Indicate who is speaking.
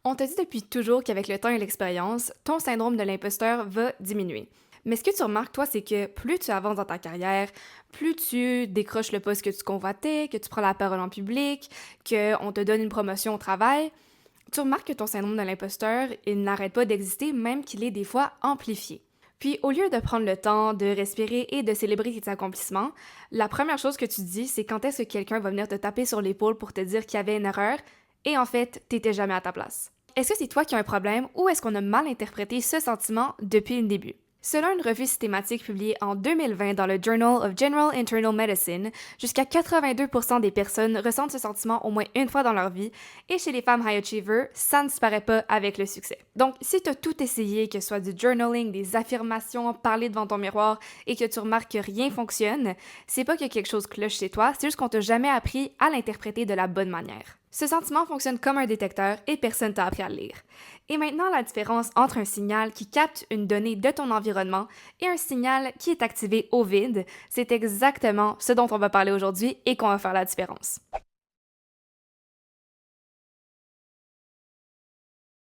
Speaker 1: On te dit depuis toujours qu'avec le temps et l'expérience, ton syndrome de l'imposteur va diminuer. Mais ce que tu remarques, toi, c'est que plus tu avances dans ta carrière, plus tu décroches le poste que tu convoitais, que tu prends la parole en public, qu'on te donne une promotion au travail, tu remarques que ton syndrome de l'imposteur, il n'arrête pas d'exister, même qu'il est des fois amplifié. Puis, au lieu de prendre le temps de respirer et de célébrer tes accomplissements, la première chose que tu te dis, c'est quand est-ce que quelqu'un va venir te taper sur l'épaule pour te dire qu'il y avait une erreur, et en fait, t'étais jamais à ta place. Est-ce que c'est toi qui as un problème ou est-ce qu'on a mal interprété ce sentiment depuis le début? Selon une revue systématique publiée en 2020 dans le Journal of General Internal Medicine, jusqu'à 82% des personnes ressentent ce sentiment au moins une fois dans leur vie, et chez les femmes high achievers, ça ne disparaît pas avec le succès. Donc, si tu as tout essayé, que ce soit du journaling, des affirmations, parler devant ton miroir, et que tu remarques que rien fonctionne, c'est pas que quelque chose cloche chez toi, c'est juste qu'on t'a jamais appris à l'interpréter de la bonne manière. Ce sentiment fonctionne comme un détecteur et personne t'a appris à le lire. Et maintenant, la différence entre un signal qui capte une donnée de ton environnement et un signal qui est activé au vide, c'est exactement ce dont on va parler aujourd'hui et qu'on va faire la différence.